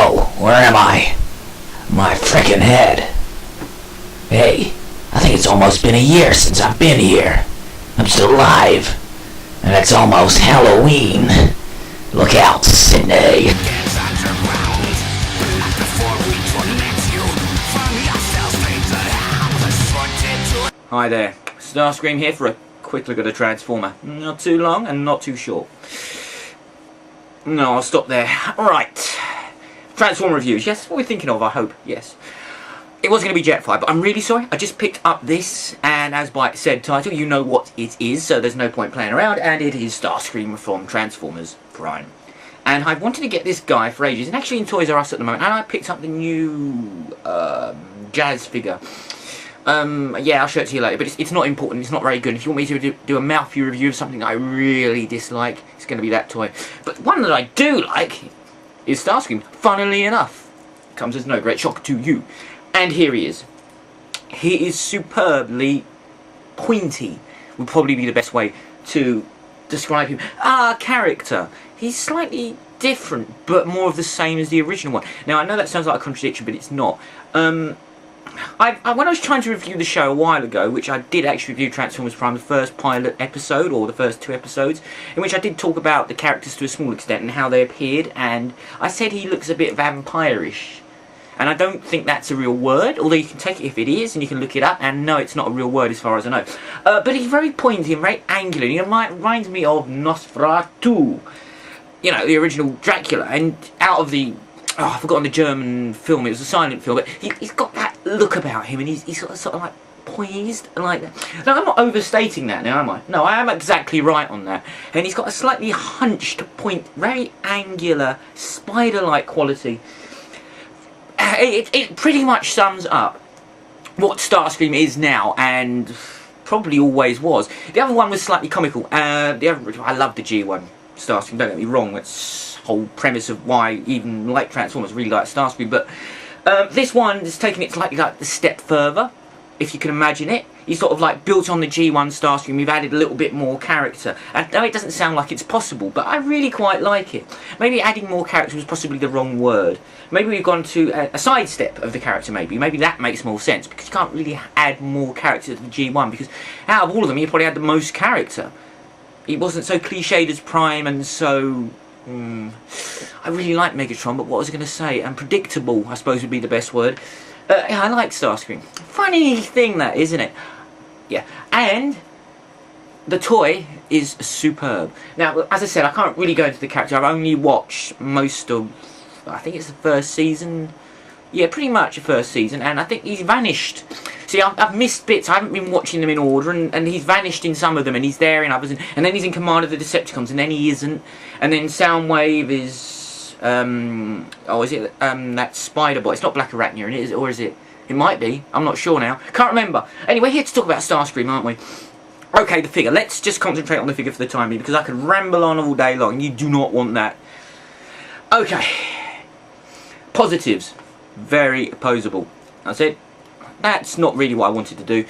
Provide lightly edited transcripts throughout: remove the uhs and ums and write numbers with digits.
Whoa, where am I? My frickin' head. Hey, I think it's almost been a year since I've been here. I'm still alive. And it's almost Halloween. Look out, Sydney. Hi there, Starscream here for a quick look at a Transformer. Not too long and not too short. No, I'll stop there. Alright. Transformer reviews. Yes, what we're thinking of, I hope. Yes. It was going to be Jetfire, but I'm really sorry. I just picked up this, and as by said title, you know what it is, so there's no point playing around, and it is Starscream from Transformers Prime. And I've wanted to get this guy for ages, and actually in Toys R Us at the moment, and I picked up the new Jazz figure. Yeah, I'll show it to you later, but it's not important, it's not very good. If you want me to do a mouthfeel review of something that I really dislike, it's going to be that toy. But one that I do like is Starscream, funnily enough. Comes as no great shock to you. And here he is. He is superbly pointy, would probably be the best way to describe him. Character. He's slightly different, but more of the same as the original one. Now, I know that sounds like a contradiction, but it's not. When I was trying to review the show a while ago, which I did actually review Transformers Prime, the first pilot episode, or the first 2 episodes, in which I did talk about the characters to a small extent and how they appeared, and I said he looks a bit vampire-ish. And I don't think that's a real word, although you can take it if it is, and you can look it up, and no, it's not a real word as far as I know. But he's very pointy and very angular. He reminds me of Nosferatu, you know, the original Dracula, and out of the... Oh, I've forgotten the German film, it was a silent film, but he's got that look about him, and he's sort of like poised, and like that. Now, I'm not overstating that now, am I? No, I am exactly right on that. And he's got a slightly hunched point, very angular, spider-like quality. It pretty much sums up what Starscream is now, and probably always was. The other one was slightly comical. I love the G1 Starscream, don't get me wrong, that's the whole premise of why even like Transformers really like Starscream, but this one is taking it slightly like a step further, if you can imagine it. He's sort of like built on the G1 Starscream, we've added a little bit more character. And no, it doesn't sound like it's possible, but I really quite like it. Maybe adding more character was possibly the wrong word. Maybe we've gone to a sidestep of the character, maybe. Maybe that makes more sense, because you can't really add more character to the G1, because out of all of them, he probably had the most character. He wasn't so cliched as Prime, and so... I really like Megatron, but what was I going to say? And predictable, I suppose, would be the best word. Yeah, I like Starscream. Funny thing that, isn't it? Yeah, and the toy is superb. Now, as I said, I can't really go into the character. I've only watched most of, I think it's the first season. Yeah, pretty much the first season, and I think he's vanished. See, I've missed bits. I haven't been watching them in order, and he's vanished in some of them, and he's there in others, and then he's in command of the Decepticons, and then he isn't. And then Soundwave is, oh, is it that Spider Boy? It's not Black Arachnia, is it? Or is it? It might be. I'm not sure now. Can't remember. Anyway, here to talk about Starscream, aren't we? Okay, the figure. Let's just concentrate on the figure for the time being, because I could ramble on all day long, and you do not want that. Okay. Positives. Very opposable. That's it. That's not really what I wanted to do.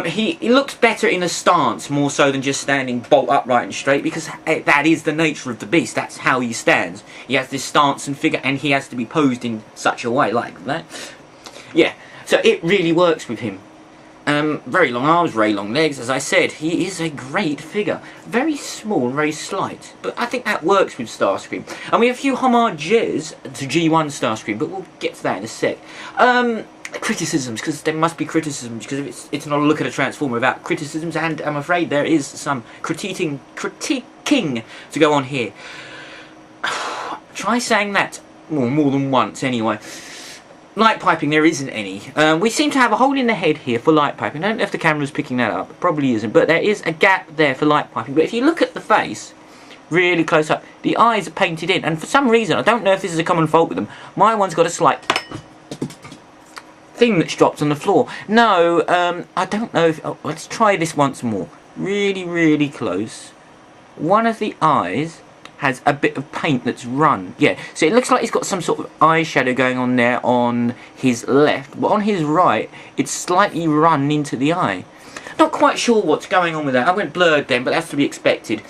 He looks better in a stance, more so than just standing bolt upright and straight, because that is the nature of the beast. That's how he stands. He has this stance and figure, and he has to be posed in such a way, like that. Yeah. So it really works with him. Very long arms, very long legs, as I said. He is a great figure. Very small and very slight. But I think that works with Starscream. And we have a few homages to G1 Starscream, but we'll get to that in a sec. Criticisms, because there must be criticisms, because it's not a look at a Transformer without criticisms, and I'm afraid there is some critiquing to go on here. Try saying that more than once, anyway. Light piping, there isn't any. We seem to have a hole in the head here for light piping. I don't know if the camera's picking that up. It probably isn't. But there is a gap there for light piping. But if you look at the face, really close up, the eyes are painted in. And for some reason, I don't know if this is a common fault with them, my one's got a slight thing that's dropped on the floor. No, I don't know if... Oh, let's try this once more. Really, really close. One of the eyes has a bit of paint that's run. Yeah, so it looks like he's got some sort of eyeshadow going on there on his left, but on his right, it's slightly run into the eye. Not quite sure what's going on with that. I went blurred then, but that's to be expected.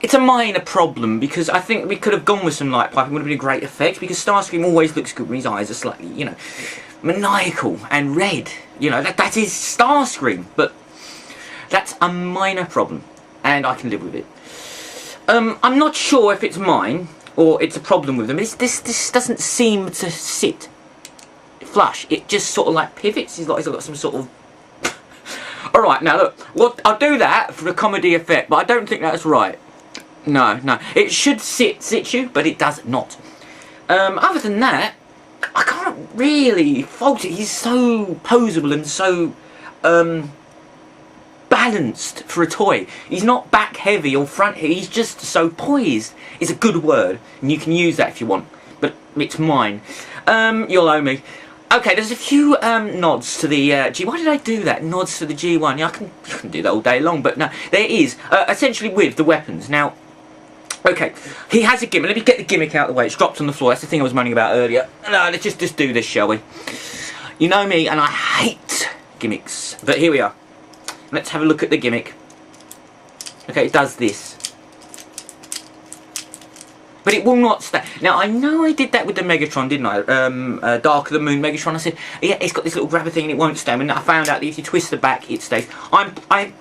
it's a minor problem, because I think we could have gone with some light piping, would have been a great effect, because Starscream always looks good when his eyes are slightly, you know, maniacal and red. You know, that is Starscream, but that's a minor problem, and I can live with it. I'm not sure if it's mine, or it's a problem with them. This doesn't seem to sit flush. It just sort of like pivots. He's got some sort of... Alright, now look, I'll do that for the comedy effect, but I don't think that's right. No. It should sit you, but it does not. Other than that, I can't really fault it. He's so poseable and so balanced for a toy. He's not back heavy or front heavy. He's just so poised. It's a good word, and you can use that if you want, but it's mine. You'll owe me. Okay, there's a few nods to the G. Why did I do that? Nods to the G1. Yeah, I can do that all day long, but no, there is essentially with the weapons. Now, okay, he has a gimmick. Let me get the gimmick out of the way. It's dropped on the floor. That's the thing I was moaning about earlier. No, let's just do this, shall we? You know me, and I hate gimmicks. But here we are. Let's have a look at the gimmick. Okay, it does this. But it will not stay. Now, I know I did that with the Megatron, didn't I? Dark of the Moon Megatron. I said, yeah, it's got this little grabber thing and it won't stay. And I found out that if you twist the back, it stays. I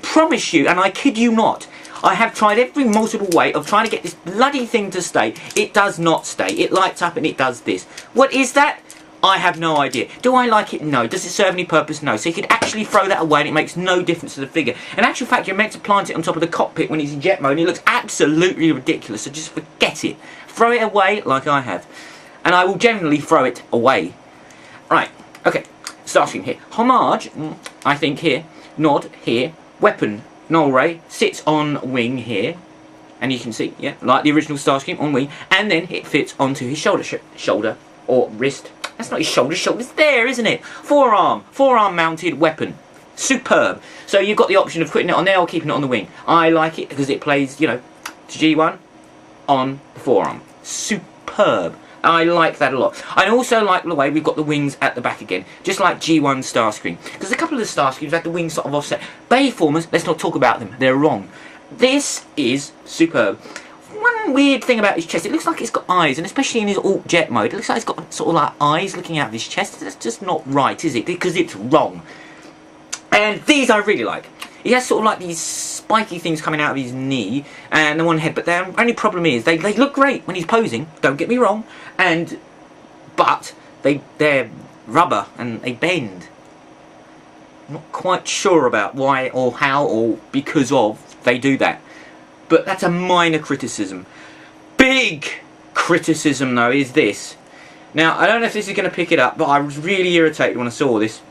promise you, and I kid you not, I have tried every multiple way of trying to get this bloody thing to stay. It does not stay. It lights up and it does this. What is that? I have no idea. Do I like it? No. Does it serve any purpose? No. So you could actually throw that away and it makes no difference to the figure. In actual fact, you're meant to plant it on top of the cockpit when he's in jet mode and it looks absolutely ridiculous. So just forget it. Throw it away like I have. And I will generally throw it away. Right. Okay. Starscream here. Homage, I think here. Nod here. Weapon. Null Ray sits on wing here. And you can see, yeah, like the original Starscream on wing. And then it fits onto his shoulder or wrist. That's not his shoulder's there, isn't it? Forearm mounted weapon. Superb. So you've got the option of putting it on there or keeping it on the wing. I like it because it plays, you know, G1 on the forearm. Superb. I like that a lot. I also like the way we've got the wings at the back again, just like G1 Starscream. Because a couple of the Starscreams had the wings sort of offset. Bayformers, let's not talk about them. They're wrong. This is superb. One weird thing about his chest, it looks like it's got eyes, and especially in his alt jet mode, it looks like it's got sort of like eyes looking out of his chest. That's just not right, is it? Because it's wrong. And these I really like. He has sort of like these spiky things coming out of his knee and the one head, but the only problem is they look great when he's posing, don't get me wrong, but they're rubber and they bend. I'm not quite sure about why or how or because of they do that. But that's a minor criticism. Big criticism, though, is this. Now, I don't know if this is going to pick it up, but I was really irritated when I saw this.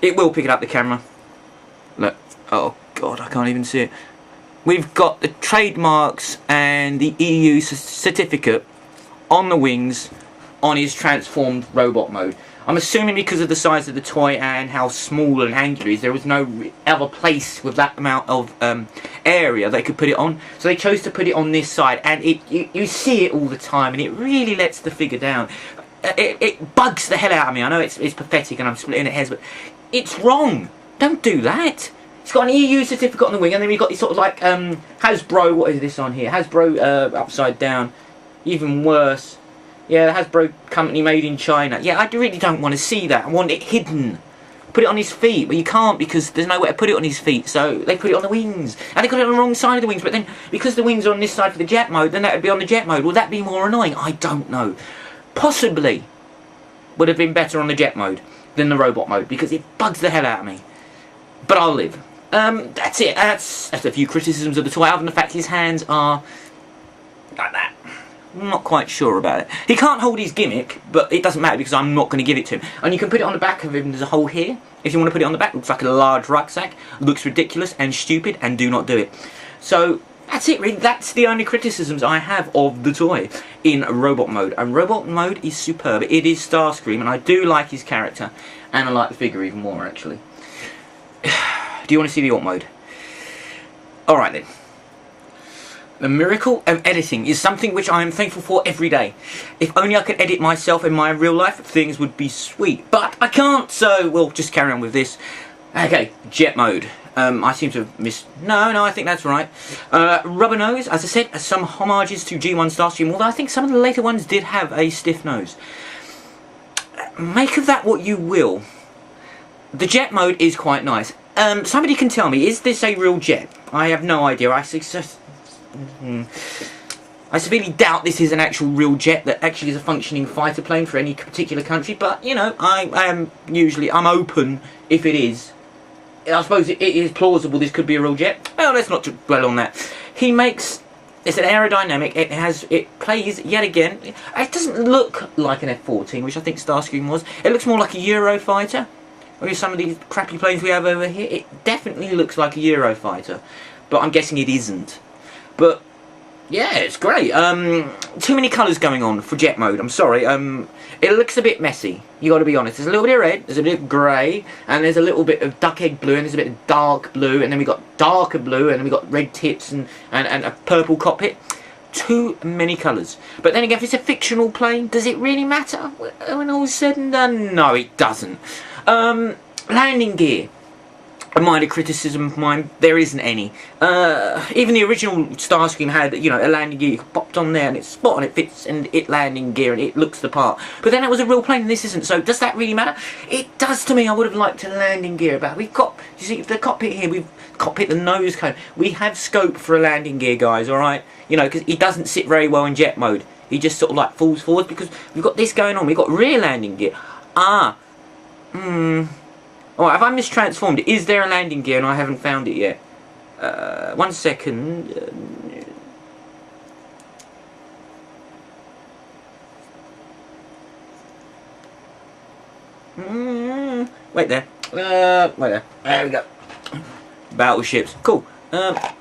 It will pick it up, the camera. Look. Oh, God, I can't even see it. We've got the trademarks and the EU certificate on the wings on his transformed robot mode. I'm assuming because of the size of the toy and how small and angular it is, there was no other place with that amount of area they could put it on. So they chose to put it on this side, and you see it all the time, and it really lets the figure down. It bugs the hell out of me. I know it's pathetic and I'm splitting it hairs, but it's wrong. Don't do that. It's got an EU certificate on the wing, and then we've got this sort of like Hasbro. What is this on here? Hasbro upside down. Even worse. Yeah, the Hasbro company made in China. Yeah, I really don't want to see that. I want it hidden. Put it on his feet, but you can't because there's nowhere to put it on his feet, so they put it on the wings. And they got it on the wrong side of the wings, but then because the wings are on this side for the jet mode, then that would be on the jet mode. Will that be more annoying? I don't know. Possibly would have been better on the jet mode than the robot mode because it bugs the hell out of me. But I'll live. That's it. That's a few criticisms of the toy, other than the fact his hands are like that. I'm not quite sure about it. He can't hold his gimmick, but it doesn't matter because I'm not going to give it to him. And you can put it on the back of him. There's a hole here. If you want to put it on the back, it looks like a large rucksack. Looks ridiculous and stupid, and do not do it. So that's it, really. That's the only criticisms I have of the toy in robot mode. And robot mode is superb. It is Starscream, and I do like his character, and I like the figure even more, actually. Do you want to see the alt mode? Alright then. The miracle of editing is something which I am thankful for every day. If only I could edit myself in my real life, things would be sweet. But I can't, so we'll just carry on with this. Okay, jet mode. I seem to have missed... No, I think that's right. Rubber nose, as I said, some homages to G1 Starscream, although I think some of the later ones did have a stiff nose. Make of that what you will. The jet mode is quite nice. Somebody can tell me, is this a real jet? I have no idea. I severely doubt this is an actual real jet that actually is a functioning fighter plane for any particular country, but, you know, I'm open if it is. I suppose it is plausible this could be a real jet. Well, let's not dwell on that. He makes... It's an aerodynamic, it plays, yet again, it doesn't look like an F-14, which I think Starscream was. It looks more like a Eurofighter. Or some of these crappy planes we have over here. It definitely looks like a Eurofighter. But I'm guessing it isn't. But, yeah, it's great. Too many colours going on for jet mode, I'm sorry. It looks a bit messy, you got to be honest. There's a little bit of red, there's a bit of grey, and there's a little bit of duck egg blue, and there's a bit of dark blue, and then we've got darker blue, and then we've got red tips, and a purple cockpit. Too many colours. But then again, if it's a fictional plane, does it really matter? When all is said and done, no, it doesn't. Landing gear. A minor criticism of mine, there isn't any. Even the original Starscream had, you know, a landing gear, you popped on there and it's spot on, it fits, and it landing gear and it looks the part. But then it was a real plane and this isn't, so does that really matter? It does to me. I would have liked a landing gear about. We've got, you see, the cockpit here, the nose cone. We have scope for a landing gear, guys, alright? You know, because he doesn't sit very well in jet mode. He just sort of like falls forward because we've got this going on. We've got rear landing gear. Alright, have I mistransformed? Is there a landing gear and I haven't found it yet? 1 second. Wait there. Wait there. There we go. Battleships. Cool. I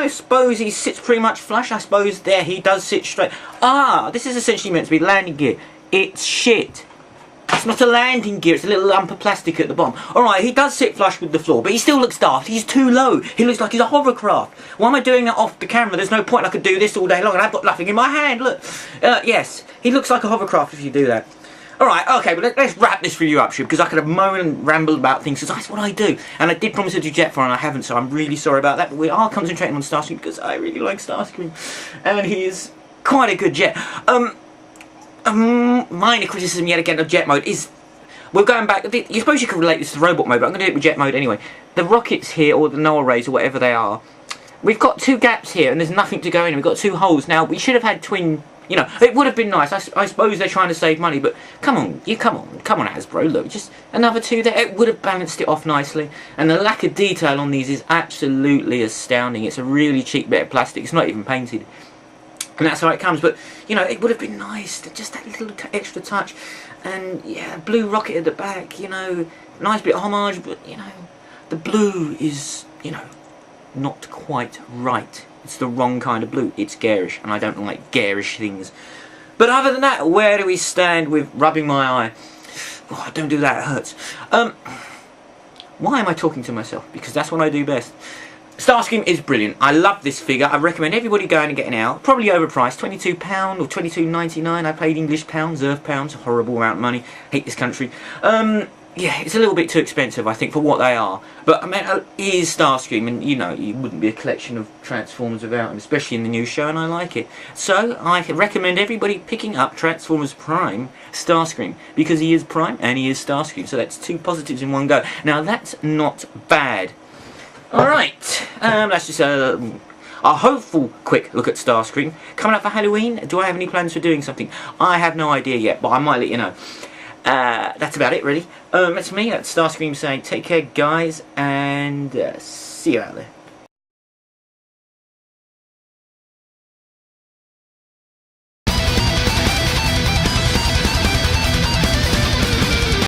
suppose he sits pretty much flush. I suppose there he does sit straight. This is essentially meant to be landing gear. It's shit. It's not a landing gear, it's a little lump of plastic at the bottom. Alright, he does sit flush with the floor, but he still looks daft. He's too low. He looks like he's a hovercraft. Why am I doing that off the camera? There's no point. I could do this all day long and I've got nothing in my hand. Look. Yes, he looks like a hovercraft if you do that. Alright, okay, but let's wrap this review up, because I could have moaned and rambled about things, because that's what I do. And I did promise to do Jetfire and I haven't, so I'm really sorry about that. But we are concentrating on Starscream because I really like Starscream. And he is quite a good jet. Minor criticism yet again of jet mode is, we're going back, you suppose you could relate this to robot mode, but I'm going to do it with jet mode anyway. The rockets here, or the null rays, or whatever they are, we've got two gaps here and there's nothing to go in. We've got two holes. Now, we should have had twin, you know, it would have been nice. I suppose they're trying to save money, but come on, come on Hasbro, look, just another two there. It would have balanced it off nicely. And the lack of detail on these is absolutely astounding. It's a really cheap bit of plastic. It's not even painted. And that's how it comes, but, you know, it would have been nice, just that little extra touch. And, yeah, blue rocket at the back, you know, nice bit of homage, but, you know, the blue is, you know, not quite right. It's the wrong kind of blue. It's garish, and I don't like garish things. But other than that, where do we stand with rubbing my eye? Oh, don't do that, it hurts. Why am I talking to myself? Because that's what I do best. Starscream is brilliant. I love this figure. I recommend everybody going and getting it out. Probably overpriced, £22 or £22.99. I paid English pounds, Earth pounds, a horrible amount of money. Hate this country. Yeah, it's a little bit too expensive, I think, for what they are. But I mean, he is Starscream, and you know, you wouldn't be a collection of Transformers without him, especially in the new show, and I like it. So I recommend everybody picking up Transformers Prime Starscream, because he is Prime and he is Starscream. So that's two positives in one go. Now that's not bad. Alright, that's just a hopeful quick look at Starscream. Coming up for Halloween, do I have any plans for doing something? I have no idea yet, but I might let you know. That's about it, really. That's me, that's Starscream saying take care, guys, and see you out there.